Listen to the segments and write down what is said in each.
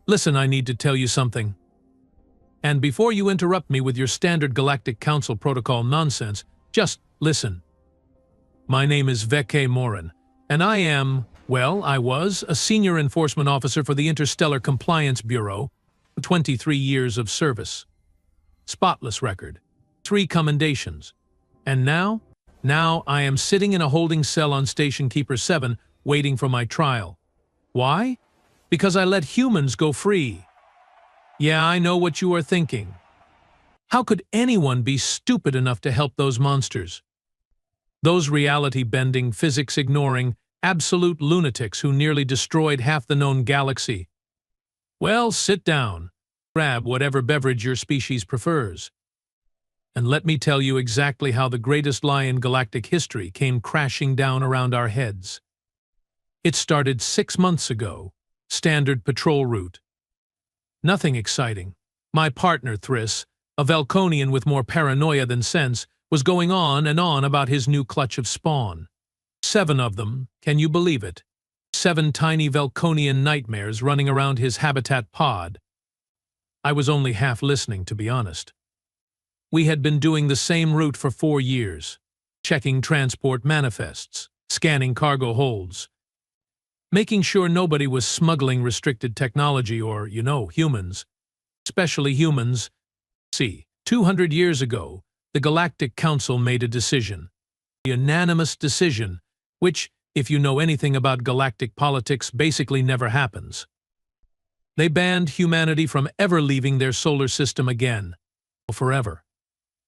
Listen, I need to tell you something. And before you interrupt me with your standard Galactic Council protocol nonsense, just listen. My name is Veke Morin, and I was a senior enforcement officer for the Interstellar Compliance Bureau, 23 years of service. Spotless record, 3 commendations. And now I am sitting in a holding cell on Station Keeper 7, waiting for my trial. Why? Because I let humans go free. Yeah, I know what you are thinking. How could anyone be stupid enough to help those monsters? Those reality-bending, physics-ignoring, absolute lunatics who nearly destroyed half the known galaxy. Well, sit down. Grab whatever beverage your species prefers. And let me tell you exactly how the greatest lie in galactic history came crashing down around our heads. It started 6 months ago. Standard patrol route. Nothing exciting. My partner, Thriss, a Velconian with more paranoia than sense, was going on and on about his new clutch of spawn. 7 of them, can you believe it? 7 tiny Velconian nightmares running around his habitat pod. I was only half listening, to be honest. We had been doing the same route for 4 years, checking transport manifests, scanning cargo holds, making sure nobody was smuggling restricted technology or, humans. Especially humans. See, 200 years ago, the Galactic Council made a decision. A unanimous decision, which, if you know anything about galactic politics, basically never happens. They banned humanity from ever leaving their solar system again. Forever.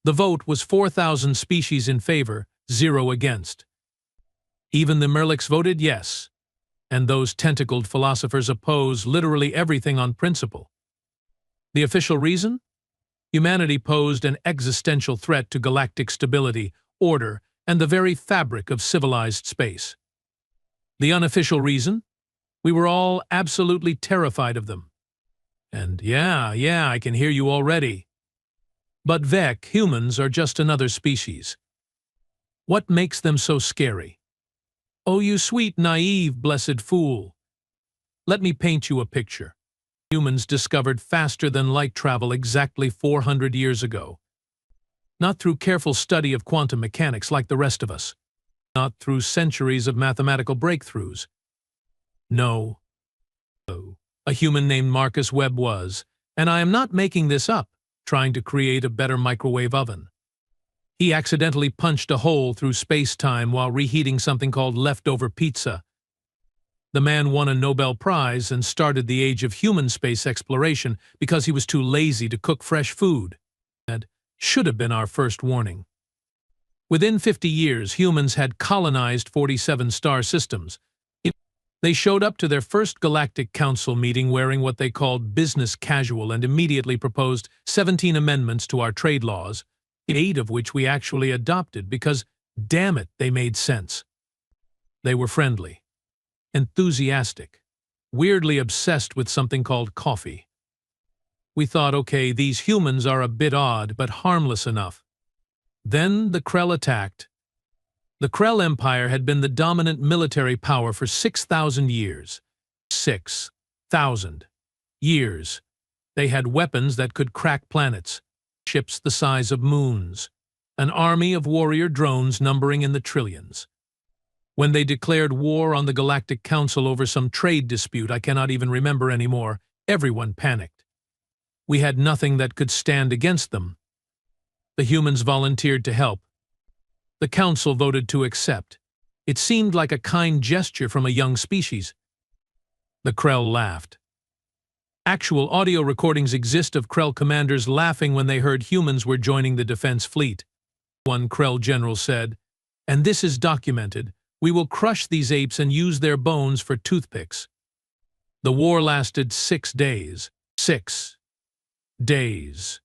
The vote was 4,000 species in favor, 0 against. Even the Merlix voted yes. And those tentacled philosophers oppose literally everything on principle. The official reason? Humanity posed an existential threat to galactic stability, order, and the very fabric of civilized space. The unofficial reason? We were all absolutely terrified of them. And yeah, I can hear you already. But Vec, humans are just another species. What makes them so scary? Oh, you sweet, naive, blessed fool. Let me paint you a picture. Humans discovered faster-than-light travel exactly 400 years ago. Not through careful study of quantum mechanics like the rest of us. Not through centuries of mathematical breakthroughs. No. A human named Marcus Webb was, and I am not making this up, trying to create a better microwave oven. He accidentally punched a hole through space-time while reheating something called leftover pizza. The man won a Nobel Prize and started the age of human space exploration because he was too lazy to cook fresh food. That should have been our first warning. Within 50 years, humans had colonized 47 star systems. They showed up to their first Galactic Council meeting wearing what they called business casual and immediately proposed 17 amendments to our trade laws, 8 of which we actually adopted because, damn it, they made sense. They were friendly, enthusiastic, weirdly obsessed with something called coffee. We thought, okay, these humans are a bit odd, but harmless enough. Then the Krell attacked. The Krell Empire had been the dominant military power for 6,000 years. 6,000 years. They had weapons that could crack planets, ships the size of moons, an army of warrior drones numbering in the trillions. When they declared war on the Galactic Council over some trade dispute I cannot even remember anymore, everyone panicked. We had nothing that could stand against them. The humans volunteered to help. The Council voted to accept. It seemed like a kind gesture from a young species. The Krell laughed. Actual audio recordings exist of Krell commanders laughing when they heard humans were joining the defense fleet. One Krell general said, "And this is documented. We will crush these apes and use their bones for toothpicks." The war lasted 6 days. 6 days.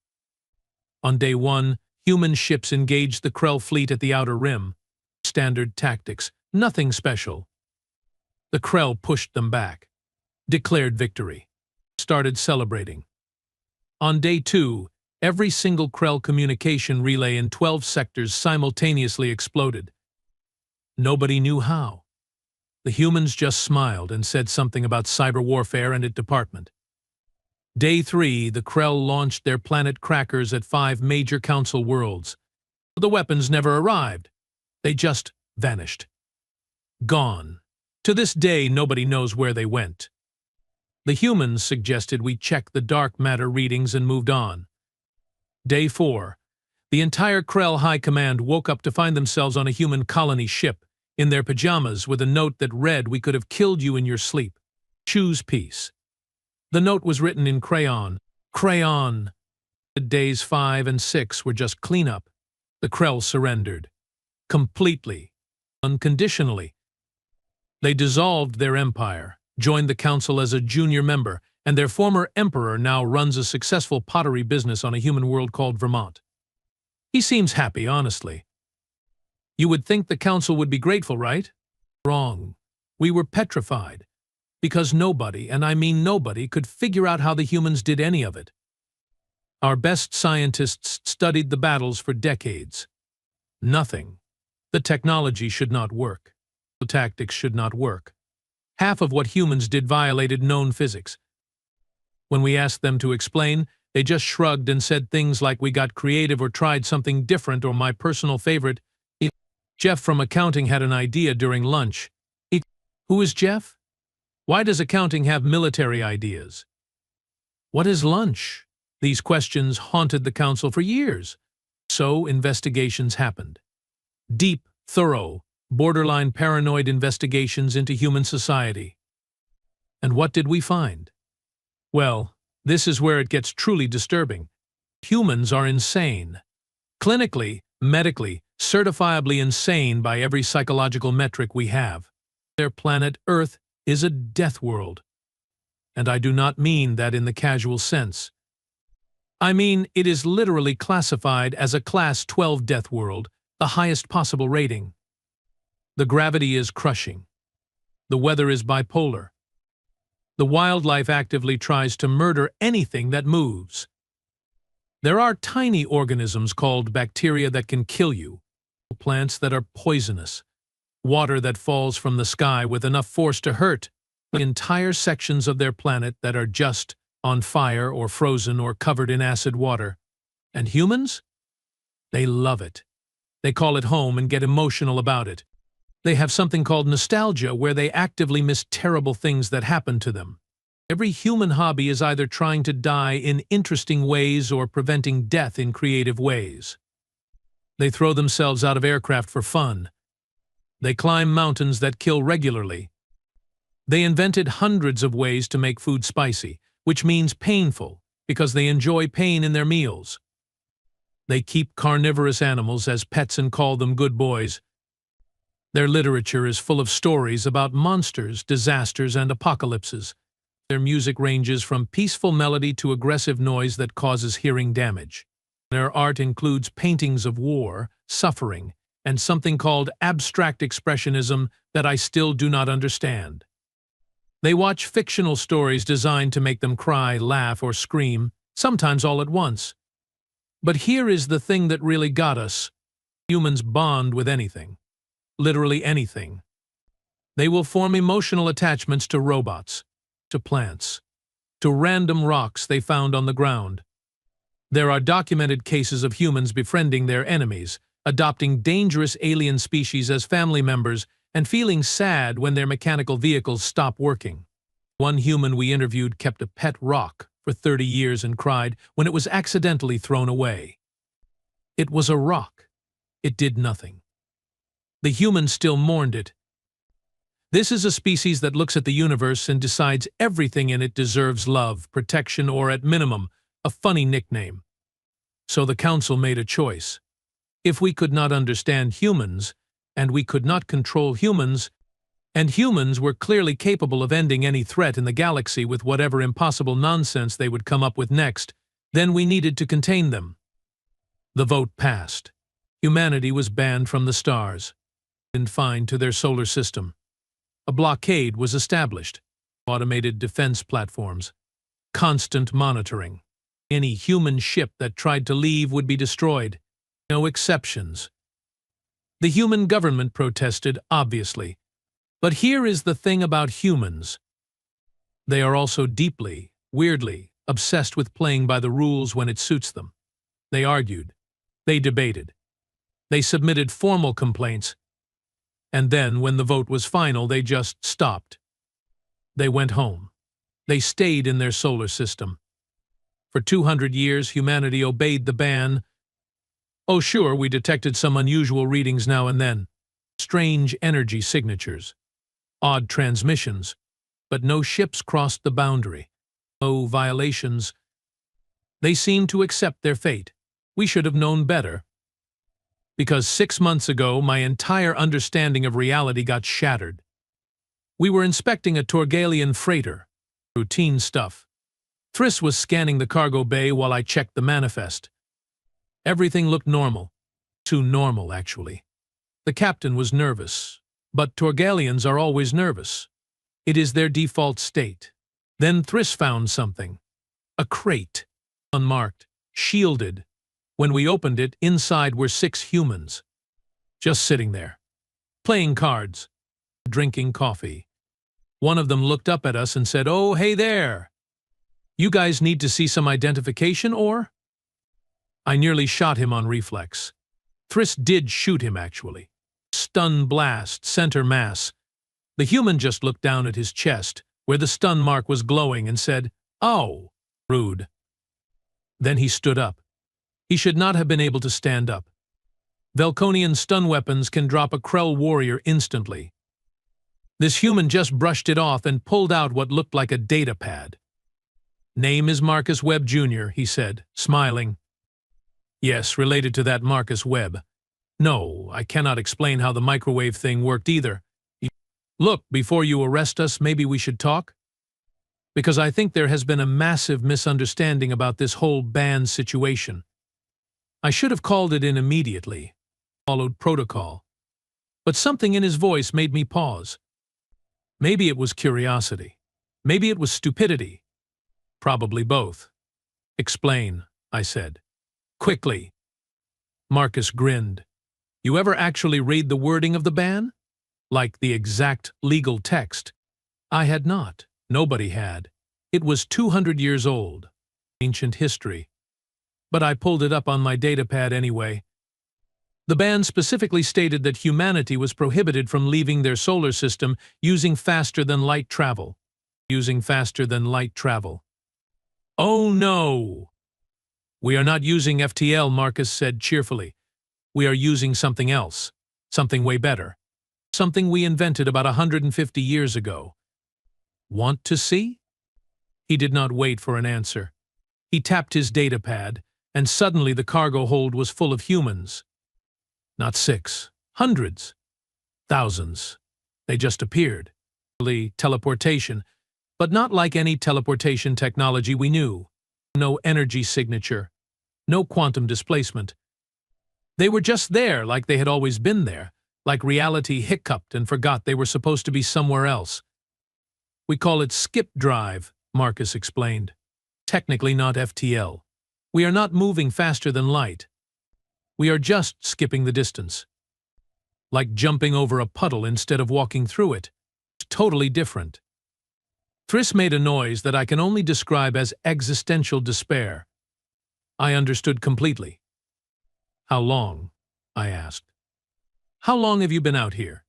On day 1, human ships engaged the Krell fleet at the Outer Rim. Standard tactics, nothing special. The Krell pushed them back, declared victory, started celebrating. On day 2, every single Krell communication relay in 12 sectors simultaneously exploded. Nobody knew how. The humans just smiled and said something about cyber warfare and its department. Day 3, the Krell launched their planet crackers at 5 major council worlds. The weapons never arrived. They just vanished. Gone. To this day, nobody knows where they went. The humans suggested we check the dark matter readings and moved on. Day 4. The entire Krell High Command woke up to find themselves on a human colony ship, in their pajamas, with a note that read, "We could have killed you in your sleep. Choose peace." The note was written in crayon. Crayon! Days 5 and 6 were just cleanup. The Krell surrendered. Completely. Unconditionally. They dissolved their empire, joined the council as a junior member, and their former emperor now runs a successful pottery business on a human world called Vermont. He seems happy, honestly. You would think the council would be grateful, right? Wrong. We were petrified. Because nobody, and I mean nobody, could figure out how the humans did any of it. Our best scientists studied the battles for decades. Nothing. The technology should not work. The tactics should not work. Half of what humans did violated known physics. When we asked them to explain, they just shrugged and said things like we got creative or tried something different, or my personal favorite, Jeff from accounting had an idea during lunch. Who is Jeff? Why does accounting have military ideas? What is lunch? These questions haunted the council for years. So investigations happened. Deep, thorough, borderline paranoid investigations into human society. And what did we find? Well, this is where it gets truly disturbing. Humans are insane. Clinically, medically, certifiably insane by every psychological metric we have. Their planet, Earth, is a death world. And I do not mean that in the casual sense. I mean, it is literally classified as a Class 12 death world, the highest possible rating. The gravity is crushing. The weather is bipolar. The wildlife actively tries to murder anything that moves. There are tiny organisms called bacteria that can kill you, plants that are poisonous, water that falls from the sky with enough force to hurt, entire sections of their planet that are just on fire or frozen or covered in acid water. And humans? They love it. They call it home and get emotional about it. They have something called nostalgia, where they actively miss terrible things that happen to them. Every human hobby is either trying to die in interesting ways or preventing death in creative ways. They throw themselves out of aircraft for fun. They climb mountains that kill regularly. They invented hundreds of ways to make food spicy, which means painful, because they enjoy pain in their meals. They keep carnivorous animals as pets and call them good boys. Their literature is full of stories about monsters, disasters, and apocalypses. Their music ranges from peaceful melody to aggressive noise that causes hearing damage. Their art includes paintings of war, suffering, and something called abstract expressionism that I still do not understand. They watch fictional stories designed to make them cry, laugh, or scream, sometimes all at once. But here is the thing that really got us. Humans bond with anything. Literally anything. They will form emotional attachments to robots, to plants, to random rocks they found on the ground. There are documented cases of humans befriending their enemies, adopting dangerous alien species as family members, and feeling sad when their mechanical vehicles stop working. One human we interviewed kept a pet rock for 30 years and cried when it was accidentally thrown away. It was a rock. It did nothing. The human still mourned it. This is a species that looks at the universe and decides everything in it deserves love, protection, or at minimum, a funny nickname. So the council made a choice. If we could not understand humans, and we could not control humans, and humans were clearly capable of ending any threat in the galaxy with whatever impossible nonsense they would come up with next, then we needed to contain them. The vote passed. Humanity was banned from the stars, confined to their solar system. A blockade was established. Automated defense platforms. Constant monitoring. Any human ship that tried to leave would be destroyed. No exceptions. The human government protested, obviously. But here is the thing about humans. They are also deeply, weirdly, obsessed with playing by the rules when it suits them. They argued. They debated. They submitted formal complaints. And then, when the vote was final, they just stopped. They went home. They stayed in their solar system. For 200 years, humanity obeyed the ban. Oh, sure, we detected some unusual readings now and then. Strange energy signatures. Odd transmissions. But no ships crossed the boundary. No violations. They seemed to accept their fate. We should have known better. Because 6 months ago, my entire understanding of reality got shattered. We were inspecting a Torgalian freighter. Routine stuff. Thriss was scanning the cargo bay while I checked the manifest. Everything looked normal. Too normal, actually. The captain was nervous. But Torgalians are always nervous. It is their default state. Then Thriss found something. A crate. Unmarked. Shielded. When we opened it, inside were 6 humans. Just sitting there. Playing cards. Drinking coffee. One of them looked up at us and said, "Oh, hey there! You guys need to see some identification, or?" I nearly shot him on reflex. Thriss did shoot him, actually. Stun blast, center mass. The human just looked down at his chest, where the stun mark was glowing, and said, "Oh, rude." Then he stood up. He should not have been able to stand up. Velconian stun weapons can drop a Krell warrior instantly. This human just brushed it off and pulled out what looked like a data pad. "Name is Marcus Webb Jr.," he said, smiling. "Yes, related to that Marcus Webb. No, I cannot explain how the microwave thing worked either. Look, before you arrest us, maybe we should talk? Because I think there has been a massive misunderstanding about this whole ban situation. I should have called it in immediately, followed protocol. But something in his voice made me pause. Maybe it was curiosity. Maybe it was stupidity. Probably both. "Explain," I said. "Quickly." Marcus grinned. "You ever actually read the wording of the ban? Like the exact legal text?" I had not. Nobody had. It was 200 years old. Ancient history. But I pulled it up on my datapad anyway. The ban specifically stated that humanity was prohibited from leaving their solar system using faster-than-light travel. Using faster-than-light travel. "Oh no! We are not using FTL," Marcus said cheerfully. "We are using something else. Something way better. Something we invented about 150 years ago. Want to see?" He did not wait for an answer. He tapped his datapad, and suddenly the cargo hold was full of humans. Not 6, hundreds, thousands. They just appeared. Teleportation, but not like any teleportation technology we knew. No energy signature, no quantum displacement. They were just there like they had always been there, like reality hiccuped and forgot they were supposed to be somewhere else. "We call it skip drive," Marcus explained. "Technically not FTL. We are not moving faster than light. We are just skipping the distance. Like jumping over a puddle instead of walking through it. It's totally different." Thriss made a noise that I can only describe as existential despair. I understood completely. "How long?" I asked. "How long have you been out here?"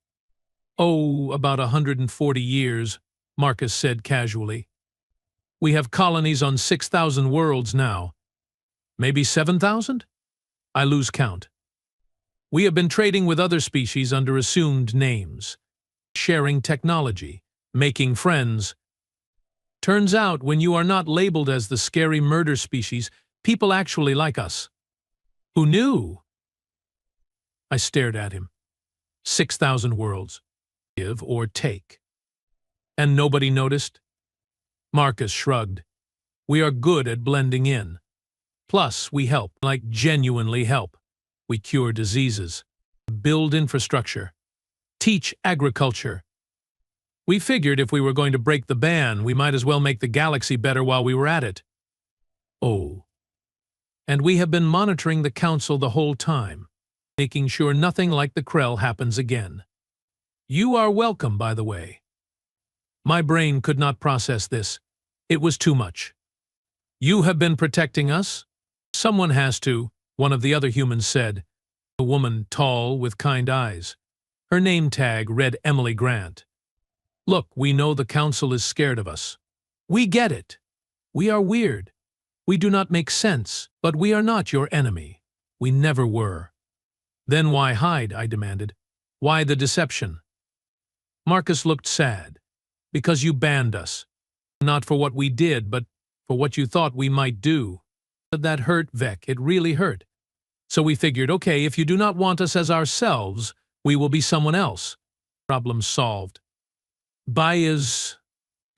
"Oh, about 140 years, Marcus said casually. "We have colonies on 6,000 worlds now. Maybe 7,000? I lose count. We have been trading with other species under assumed names, sharing technology, making friends. Turns out, when you are not labeled as the scary murder species, people actually like us." "Who knew?" I stared at him. 6,000 worlds. Give or take. "And nobody noticed?" Marcus shrugged. "We are good at blending in. Plus, we help, like genuinely help. We cure diseases, build infrastructure, teach agriculture. We figured if we were going to break the ban, we might as well make the galaxy better while we were at it." "Oh. And we have been monitoring the Council the whole time, making sure nothing like the Krell happens again. You are welcome, by the way." My brain could not process this. It was too much. You have been protecting us? Someone has to, one of the other humans said. A woman, tall, with kind eyes. Her name tag read Emily Grant. Look, we know the council is scared of us. We get it. We are weird. We do not make sense, but we are not your enemy. We never were. Then why hide, I demanded. Why the deception? Marcus looked sad. Because you banned us. Not for what we did, but for what you thought we might do. But that hurt, Vec, it really hurt. So we figured, okay, if you do not want us as ourselves, we will be someone else. Problem solved.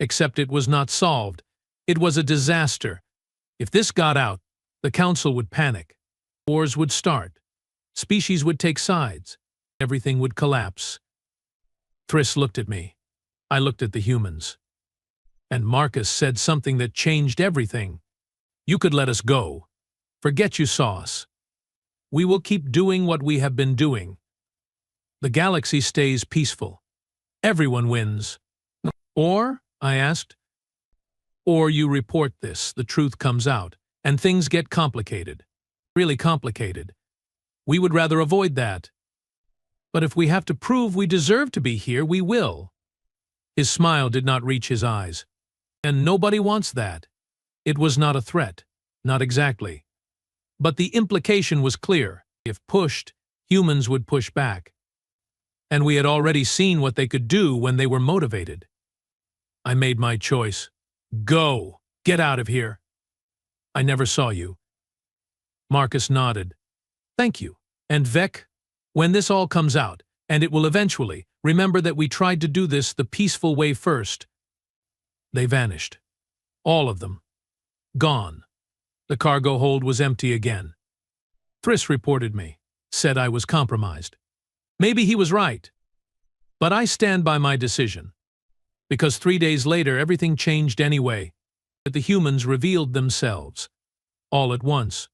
Except it was not solved. It was a disaster. If this got out, the council would panic. Wars would start. Species would take sides. Everything would collapse. Thriss looked at me. I looked at the humans. And Marcus said something that changed everything. You could let us go. Forget you saw us. We will keep doing what we have been doing. The galaxy stays peaceful. Everyone wins. Or, I asked, or you report this, the truth comes out, and things get complicated. Really complicated. We would rather avoid that. But if we have to prove we deserve to be here, we will. His smile did not reach his eyes. And nobody wants that. It was not a threat. Not exactly. But the implication was clear. If pushed, humans would push back. And we had already seen what they could do when they were motivated. I made my choice. Go! Get out of here! I never saw you. Marcus nodded. Thank you. And Vec, when this all comes out, and it will eventually, remember that we tried to do this the peaceful way first. They vanished. All of them. Gone. The cargo hold was empty again. Thriss reported me. Said I was compromised. Maybe he was right. But I stand by my decision. Because 3 days later everything changed anyway. But the humans revealed themselves. All at once.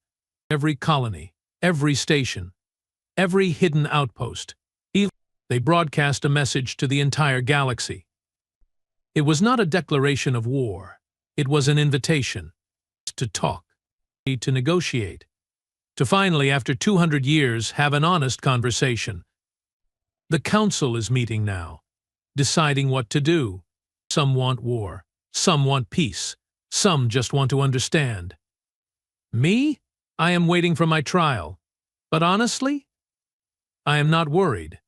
Every colony, every station, every hidden outpost. They broadcast a message to the entire galaxy. It was not a declaration of war. It was an invitation. To talk. To negotiate. To finally, after 200 years, have an honest conversation. The council is meeting now, deciding what to do. Some want war. Some want peace. Some just want to understand. Me? I am waiting for my trial. But honestly, I am not worried.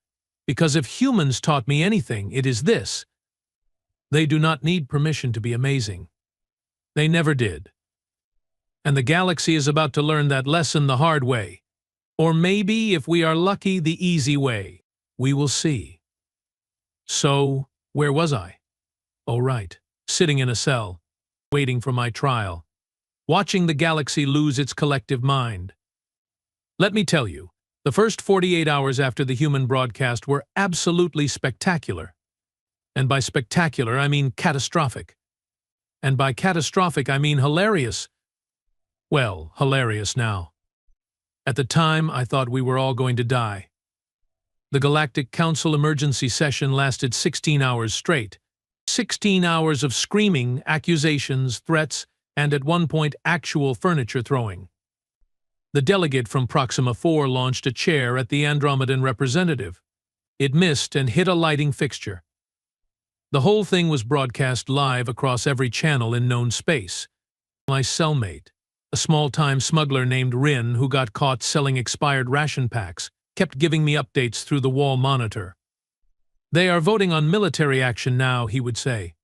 Because if humans taught me anything, it is this. They do not need permission to be amazing. They never did. And the galaxy is about to learn that lesson the hard way. Or maybe, if we are lucky, the easy way. We will see. So, where was I? Oh, right. Sitting in a cell, waiting for my trial. Watching the galaxy lose its collective mind. Let me tell you, the first 48 hours after the human broadcast were absolutely spectacular. And by spectacular, I mean catastrophic. And by catastrophic, I mean hilarious. Well, hilarious now. At the time, I thought we were all going to die. The Galactic Council emergency session lasted 16 hours straight. 16 hours of screaming, accusations, threats, and at one point actual furniture throwing. The delegate from Proxima 4 launched a chair at the Andromedan representative. It missed and hit a lighting fixture. The whole thing was broadcast live across every channel in known space. My cellmate, a small-time smuggler named Rin who got caught selling expired ration packs, kept giving me updates through the wall monitor. They are voting on military action now, he would say.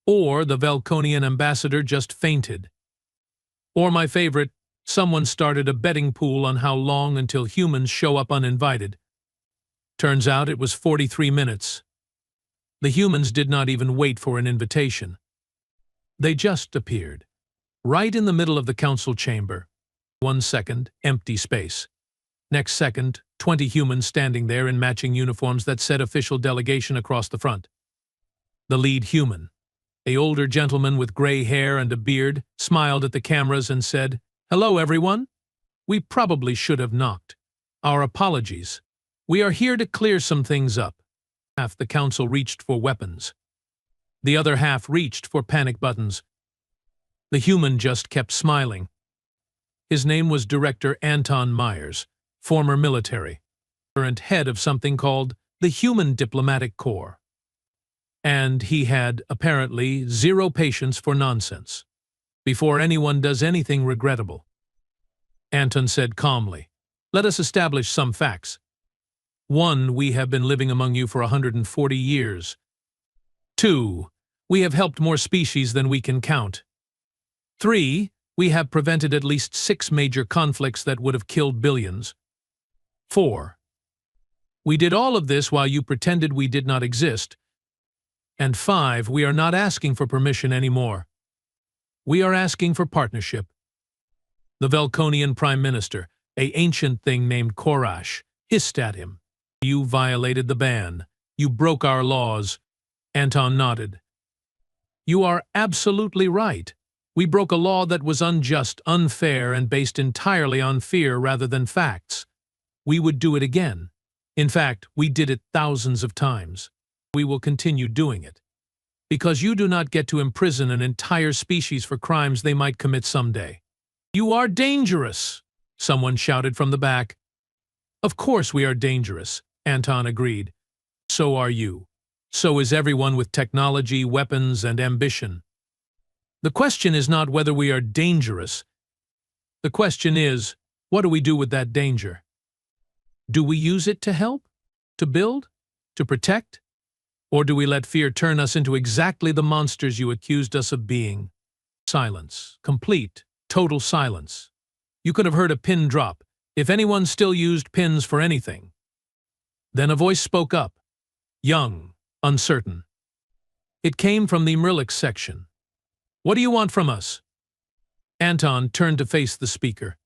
Or the Velconian ambassador just fainted. Or my favorite, someone started a betting pool on how long until humans show up uninvited. Turns out it was 43 minutes. The humans did not even wait for an invitation. They just appeared. Right in the middle of the council chamber. 1 second, empty space. Next second, 20 humans standing there in matching uniforms that said official delegation across the front. The lead human, an older gentleman with gray hair and a beard, smiled at the cameras and said, "Hello, everyone. We probably should have knocked. Our apologies. We are here to clear some things up." Half the council reached for weapons. The other half reached for panic buttons. The human just kept smiling. His name was Director Anton Myers, former military, current head of something called the Human Diplomatic Corps. And he had, apparently, zero patience for nonsense. Before anyone does anything regrettable, Anton said calmly, "Let us establish some facts. 1. We have been living among you for 140 years. 2. We have helped more species than we can count. 3. We have prevented at least 6 major conflicts that would have killed billions. 4. We did all of this while you pretended we did not exist. And 5. We are not asking for permission anymore. We are asking for partnership." The Velconian Prime Minister, an ancient thing named Korash, hissed at him. "You violated the ban. You broke our laws." Anton nodded. "You are absolutely right. We broke a law that was unjust, unfair, and based entirely on fear rather than facts. We would do it again. In fact, we did it thousands of times. We will continue doing it. Because you do not get to imprison an entire species for crimes they might commit someday." "You are dangerous," someone shouted from the back. "Of course we are dangerous," Anton agreed. "So are you. So is everyone with technology, weapons, and ambition. The question is not whether we are dangerous. The question is, what do we do with that danger? Do we use it to help? To build? To protect? Or do we let fear turn us into exactly the monsters you accused us of being?" Silence. Complete, total silence. You could have heard a pin drop, if anyone still used pins for anything. Then a voice spoke up, young, uncertain. It came from the Mrlik section. "What do you want from us?" Anton turned to face the speaker.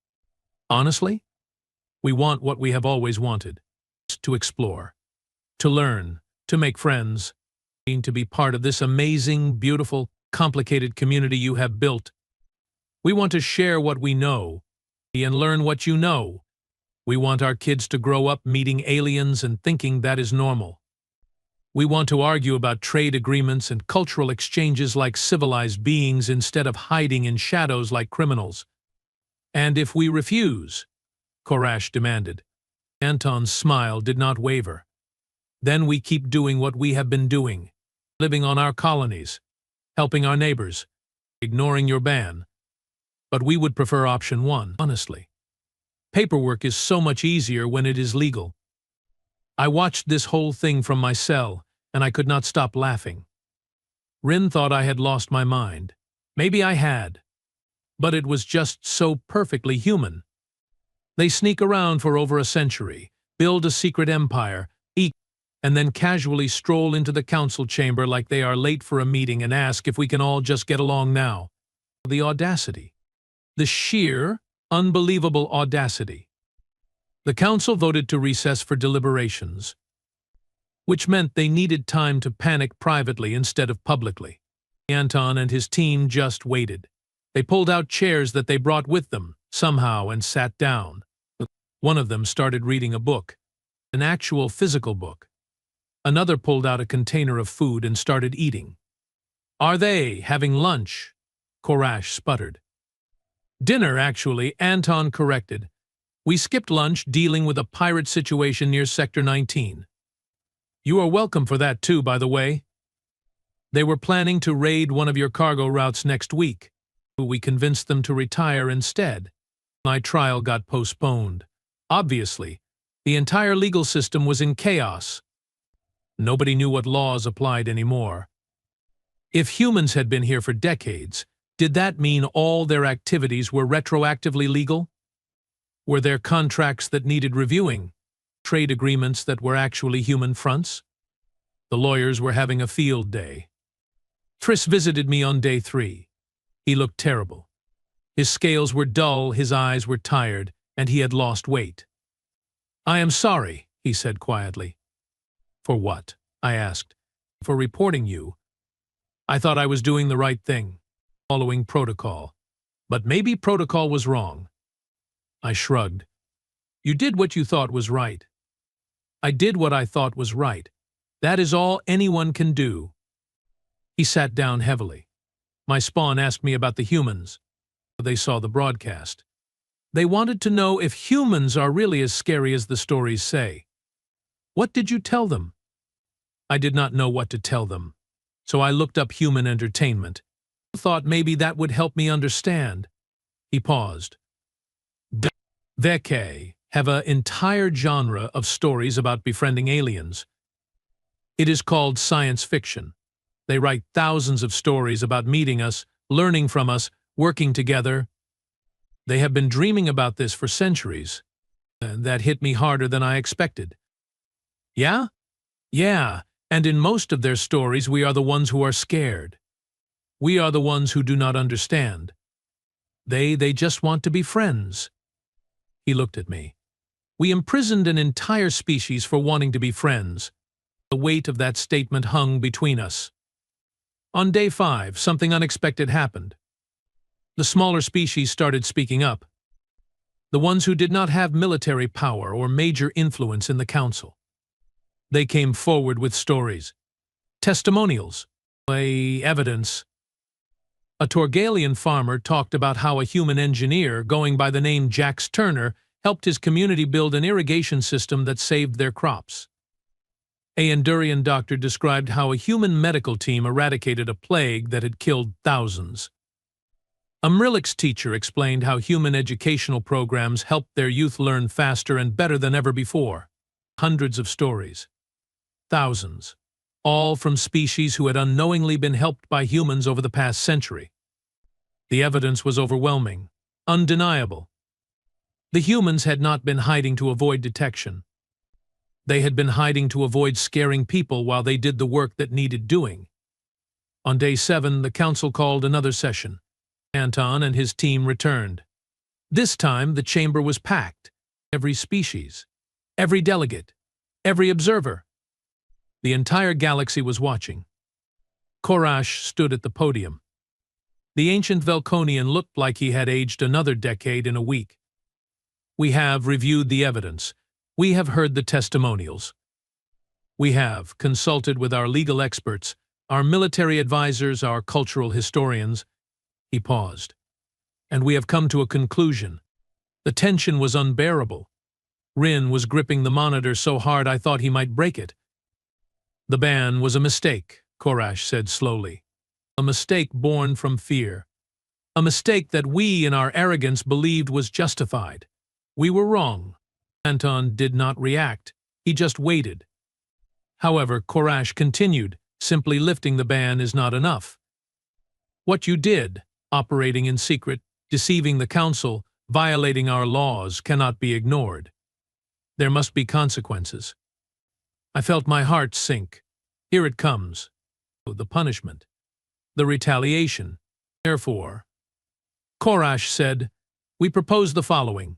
"Honestly, we want what we have always wanted. To explore, to learn, to make friends, to be part of this amazing, beautiful, complicated community you have built. We want to share what we know and learn what you know. We want our kids to grow up meeting aliens and thinking that is normal. We want to argue about trade agreements and cultural exchanges like civilized beings instead of hiding in shadows like criminals. And if we refuse," Korash demanded. Anton's smile did not waver. "Then we keep doing what we have been doing, living on our colonies, helping our neighbors, ignoring your ban. But we would prefer option 1, honestly. Paperwork is so much easier when it is legal." I watched this whole thing from my cell, and I could not stop laughing. Rin thought I had lost my mind. Maybe I had. But it was just so perfectly human. They sneak around for over a century, build a secret empire, eat, and then casually stroll into the council chamber like they are late for a meeting and ask if we can all just get along now. The audacity. The sheer, unbelievable audacity. The council voted to recess for deliberations, which meant they needed time to panic privately instead of publicly. Anton and his team just waited. They pulled out chairs that they brought with them, somehow, and sat down. One of them started reading a book, an actual physical book. Another pulled out a container of food and started eating. "Are they having lunch?" Korash sputtered. "Dinner, actually," Anton corrected. "We skipped lunch dealing with a pirate situation near Sector 19. You are welcome for that too, by the way. They were planning to raid one of your cargo routes next week. We convinced them to retire instead. My trial got postponed. Obviously, the entire legal system was in chaos. Nobody knew what laws applied anymore. If humans had been here for decades, did that mean all their activities were retroactively legal? Were there contracts that needed reviewing? Trade agreements that were actually human fronts? The lawyers were having a field day. Triss visited me on day 3. He looked terrible. His scales were dull, his eyes were tired, and he had lost weight. "I am sorry," he said quietly. "For what?" I asked. "For reporting you. I thought I was doing the right thing, following protocol. But maybe protocol was wrong." I shrugged. "You did what you thought was right." "I did what I thought was right. That is all anyone can do." He sat down heavily. My spawn asked me about the humans. They saw the broadcast. They wanted to know if humans are really as scary as the stories say. What did you tell them? I did not know what to tell them, so I looked up human entertainment. I thought maybe that would help me understand. He paused. They have an entire genre of stories about befriending aliens. It is called science fiction. They write thousands of stories about meeting us, learning from us, working together. They have been dreaming about this for centuries. And that hit me harder than I expected. Yeah? Yeah, and in most of their stories we are the ones who are scared. We are the ones who do not understand. They just want to be friends. He looked at me. We imprisoned an entire species for wanting to be friends. The weight of that statement hung between us. On day 5, something unexpected happened. The smaller species started speaking up. The ones who did not have military power or major influence in the council. They came forward with stories, testimonials, evidence. A Torgalian farmer talked about how a human engineer, going by the name Jax Turner, helped his community build an irrigation system that saved their crops. A Endurian doctor described how a human medical team eradicated a plague that had killed thousands. A Mrilix teacher explained how human educational programs helped their youth learn faster and better than ever before. Hundreds of stories. Thousands. All from species who had unknowingly been helped by humans over the past century. The evidence was overwhelming, undeniable. The humans had not been hiding to avoid detection. They had been hiding to avoid scaring people while they did the work that needed doing. On day 7, the council called another session. Anton and his team returned. This time, the chamber was packed. Every species, every delegate, every observer. The entire galaxy was watching. Korash stood at the podium. The ancient Velconian looked like he had aged another decade in a week. We have reviewed the evidence. We have heard the testimonials. We have consulted with our legal experts, our military advisors, our cultural historians. He paused. And we have come to a conclusion. The tension was unbearable. Rin was gripping the monitor so hard I thought he might break it. The ban was a mistake, Korash said slowly. A mistake born from fear. A mistake that we, in our arrogance, believed was justified. We were wrong. Anton did not react. He just waited. However, Korash continued, simply lifting the ban is not enough. What you did, operating in secret, deceiving the council, violating our laws, cannot be ignored. There must be consequences. I felt my heart sink. Here it comes. The punishment. The retaliation. Therefore, Korash said, we propose the following.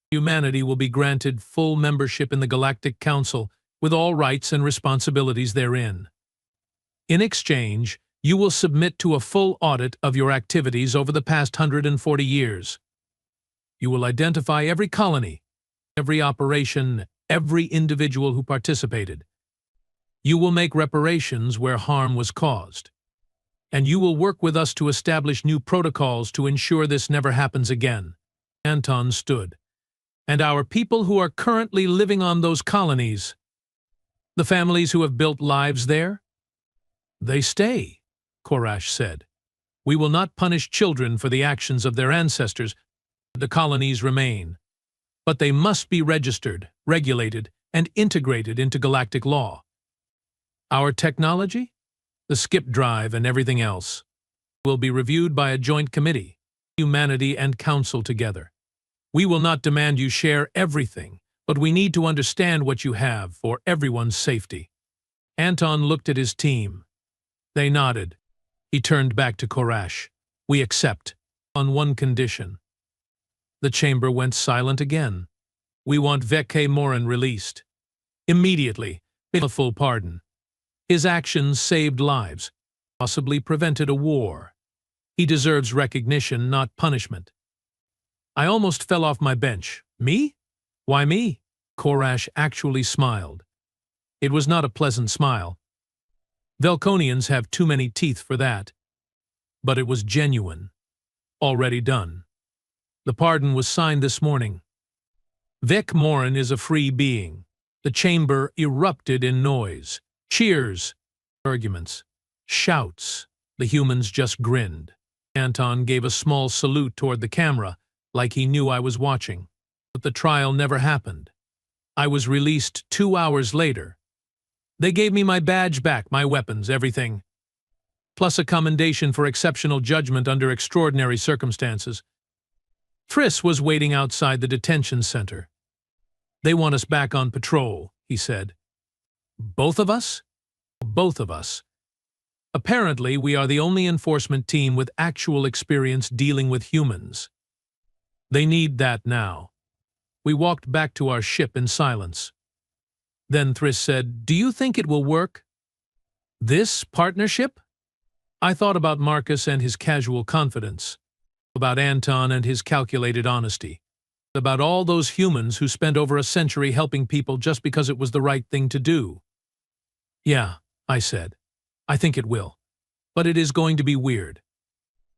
Humanity will be granted full membership in the Galactic Council with all rights and responsibilities therein. In exchange, you will submit to a full audit of your activities over the past 140 years. You will identify every colony, every operation, every individual who participated. You will make reparations where harm was caused. And you will work with us to establish new protocols to ensure this never happens again. Anton stood. And our people who are currently living on those colonies, the families who have built lives there, they stay, Korash said. We will not punish children for the actions of their ancestors. The colonies remain. But they must be registered, regulated, and integrated into galactic law. Our technology, the skip drive and everything else, will be reviewed by a joint committee, humanity and council together. We will not demand you share everything, but we need to understand what you have for everyone's safety. Anton looked at his team. They nodded. He turned back to Korash. We accept, on one condition. The chamber went silent again. We want Veke Morin released. Immediately, with a full pardon. His actions saved lives, possibly prevented a war. He deserves recognition, not punishment. I almost fell off my bench. Me? Why me? Korash actually smiled. It was not a pleasant smile. Velconians have too many teeth for that. but it was genuine. Already done. The pardon was signed this morning. Vek Morin is a free being. The chamber erupted in noise. Cheers. Arguments. Shouts. The humans just grinned. Anton gave a small salute toward the camera, like he knew I was watching. But the trial never happened. I was released 2 hours later. They gave me my badge back, my weapons, everything. Plus a commendation for exceptional judgment under extraordinary circumstances. Triss was waiting outside the detention center. They want us back on patrol, he said. Both of us? Both of us. Apparently, we are the only enforcement team with actual experience dealing with humans. They need that now. We walked back to our ship in silence. Then Triss said, "Do you think it will work? This partnership?" I thought about Marcus and his casual confidence, about Anton and his calculated honesty, about all those humans who spent over a century helping people just because it was the right thing to do. "Yeah," I said, "I think it will. But it is going to be weird."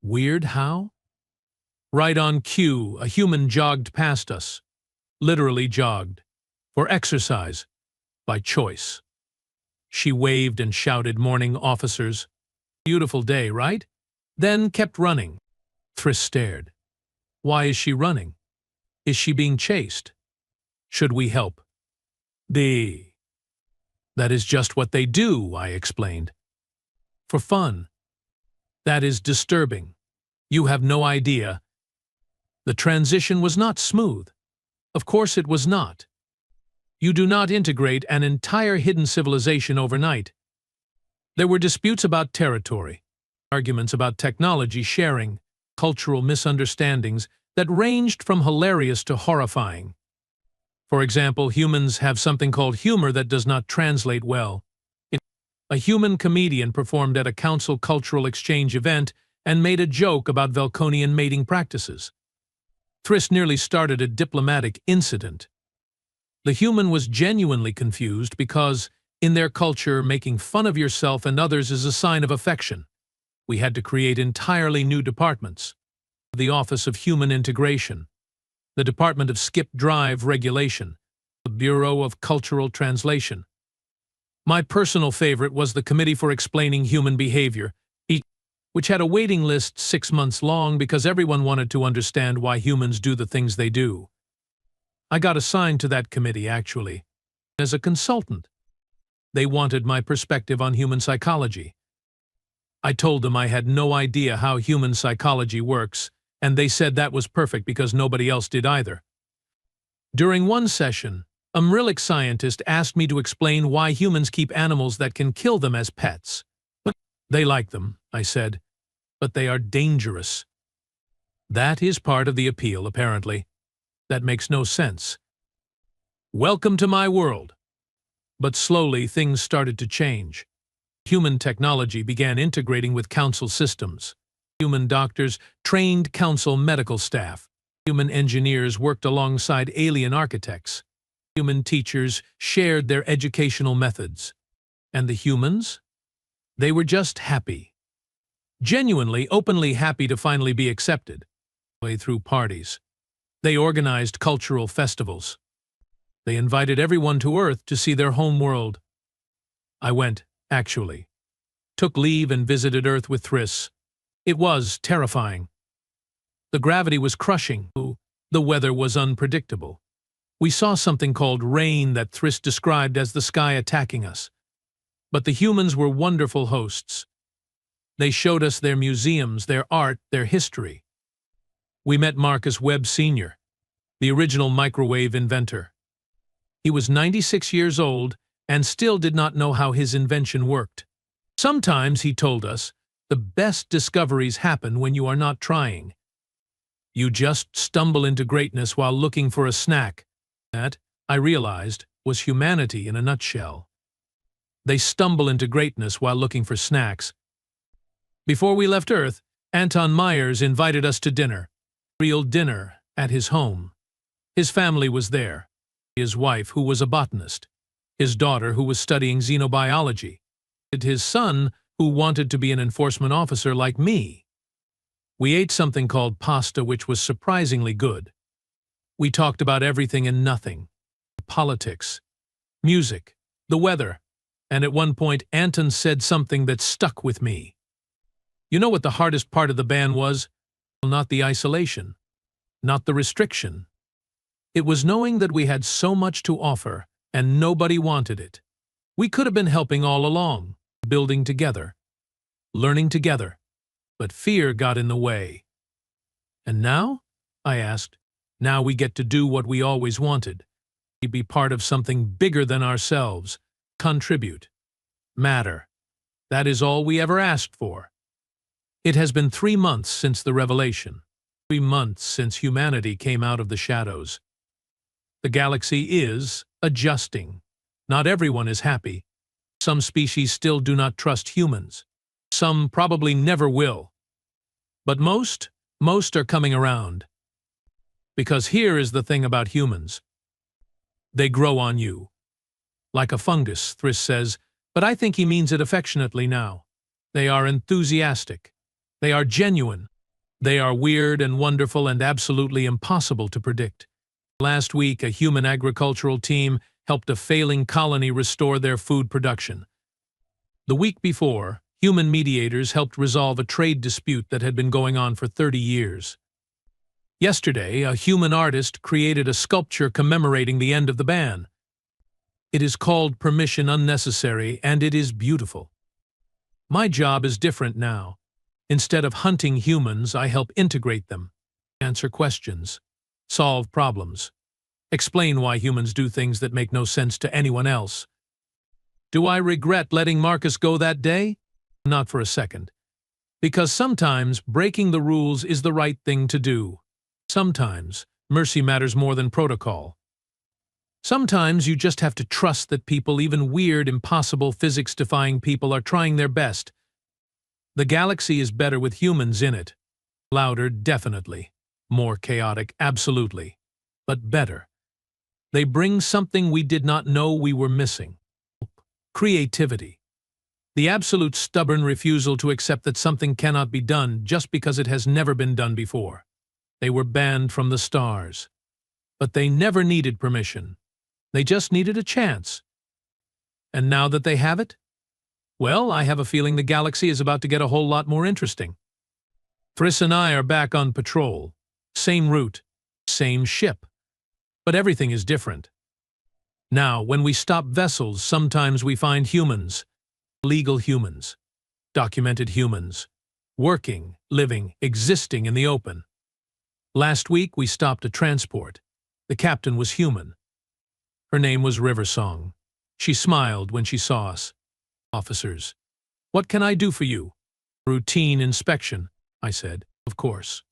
Weird how? Right on cue, a human jogged past us. Literally jogged. For exercise. By choice. She waved and shouted, "Morning, officers." Beautiful day, right? Then kept running. Triss stared. Why is she running? Is she being chased? Should we help? That is just what they do, I explained. For fun. That is disturbing. You have no idea. The transition was not smooth. Of course it was not. You do not integrate an entire hidden civilization overnight. There were disputes about territory, arguments about technology sharing, cultural misunderstandings that ranged from hilarious to horrifying. For example, humans have something called humor that does not translate well. A human comedian performed at a council cultural exchange event and made a joke about Velconian mating practices. Triss nearly started a diplomatic incident. The human was genuinely confused because, in their culture, making fun of yourself and others is a sign of affection. We had to create entirely new departments. The Office of Human Integration, the Department of Skip Drive Regulation, the Bureau of Cultural Translation. My personal favorite was the Committee for Explaining Human Behavior, which had a waiting list 6 months long because everyone wanted to understand why humans do the things they do. I got assigned to that committee, actually, as a consultant. They wanted my perspective on human psychology. I told them I had no idea how human psychology works, and they said that was perfect because nobody else did either. During one session, a Mrillic scientist asked me to explain why humans keep animals that can kill them as pets. They like them, I said, but they are dangerous. That is part of the appeal, apparently. That makes no sense. Welcome to my world. But slowly things started to change. Human technology began integrating with council systems. Human doctors trained council medical staff. Human engineers worked alongside alien architects. Human teachers shared their educational methods. And the humans? They were just happy. Genuinely, openly happy to finally be accepted. Through parties. They organized cultural festivals. They invited everyone to Earth to see their home world. I went, actually. Took leave and visited Earth with Triss. It was terrifying. The gravity was crushing. The weather was unpredictable. We saw something called rain that Triss described as the sky attacking us. But the humans were wonderful hosts. They showed us their museums, their art, their history. We met Marcus Webb Sr., the original microwave inventor. He was 96 years old and still did not know how his invention worked. Sometimes, he told us, the best discoveries happen when you are not trying. You just stumble into greatness while looking for a snack. That, I realized, was humanity in a nutshell. They stumble into greatness while looking for snacks. Before we left Earth, Anton Myers invited us to dinner. Real dinner at his home. His family was there. His wife, who was a botanist. His daughter, who was studying xenobiology. And his son, who wanted to be an enforcement officer like me. We ate something called pasta, which was surprisingly good. We talked about everything and nothing. Politics, music, the weather, and at one point Anton said something that stuck with me. You know what the hardest part of the ban was? Not the isolation, not the restriction. It was knowing that we had so much to offer and nobody wanted it. We could have been helping all along, building together, learning together, but fear got in the way. And now? I asked. Now we get to do what we always wanted. Be part of something bigger than ourselves, contribute, matter. That is all we ever asked for. It has been 3 months since the revelation, 3 months since humanity came out of the shadows. The galaxy is adjusting. Not everyone is happy. Some species still do not trust humans. Some probably never will. But most are coming around. Because here is the thing about humans. They grow on you. Like a fungus, Thriss says, but I think he means it affectionately now. They are enthusiastic. They are genuine. They are weird and wonderful and absolutely impossible to predict. Last week, a human agricultural team helped a failing colony restore their food production. The week before, human mediators helped resolve a trade dispute that had been going on for 30 years. Yesterday, a human artist created a sculpture commemorating the end of the ban. It is called Permission Unnecessary, and it is beautiful. My job is different now. Instead of hunting humans, I help integrate them, answer questions, solve problems, explain why humans do things that make no sense to anyone else. Do I regret letting Marcus go that day? Not for a second. Because sometimes breaking the rules is the right thing to do. Sometimes mercy matters more than protocol. Sometimes you just have to trust that people, even weird, impossible, physics-defying people, are trying their best. The galaxy is better with humans in it. Louder, definitely. More chaotic, absolutely. But better. They bring something we did not know we were missing. Creativity. The absolute stubborn refusal to accept that something cannot be done just because it has never been done before. They were banned from the stars. But they never needed permission. They just needed a chance. And now that they have it? Well, I have a feeling the galaxy is about to get a whole lot more interesting. Thriss and I are back on patrol. Same route, same ship. But everything is different. Now, when we stop vessels, sometimes we find humans. Legal humans. Documented humans. Working, living, existing in the open. Last week, we stopped a transport. The captain was human. Her name was Riversong. She smiled when she saw us. Officers. What can I do for you? Routine inspection, I said. Of course.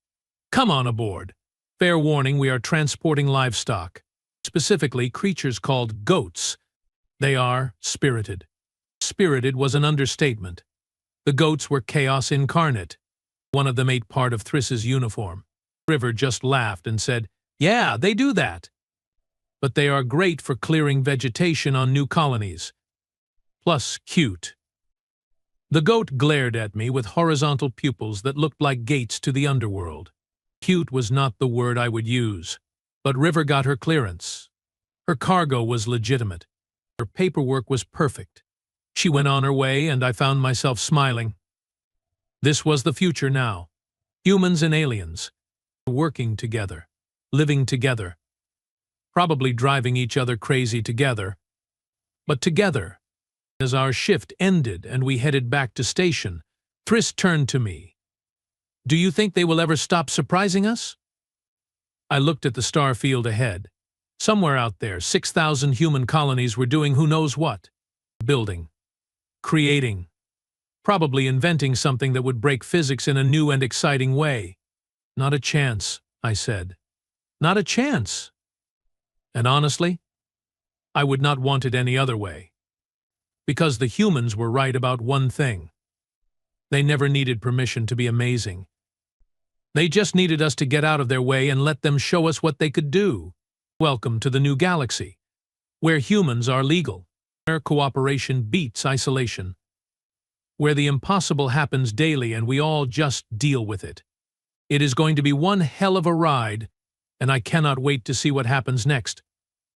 Come on aboard. Fair warning, we are transporting livestock. Specifically, creatures called goats. They are spirited. Spirited was an understatement. The goats were chaos incarnate. One of them ate part of Thriss's uniform. River just laughed and said, "Yeah, they do that. But they are great for clearing vegetation on new colonies. Plus cute." The goat glared at me with horizontal pupils that looked like gates to the underworld. Cute was not the word I would use, but River got her clearance. Her cargo was legitimate. Her paperwork was perfect. She went on her way, and I found myself smiling. This was the future now. Humans and aliens. Working together. Living together. Probably driving each other crazy together. But together. As our shift ended and we headed back to station, Thriss turned to me. "Do you think they will ever stop surprising us?" I looked at the star field ahead. Somewhere out there, 6,000 human colonies were doing who knows what. Building. Creating. Probably inventing something that would break physics in a new and exciting way. Not a chance, I said. Not a chance. And honestly, I would not want it any other way. Because the humans were right about one thing. They never needed permission to be amazing. They just needed us to get out of their way and let them show us what they could do. Welcome to the new galaxy, where humans are legal, where cooperation beats isolation, where the impossible happens daily and we all just deal with it. It is going to be one hell of a ride, and I cannot wait to see what happens next.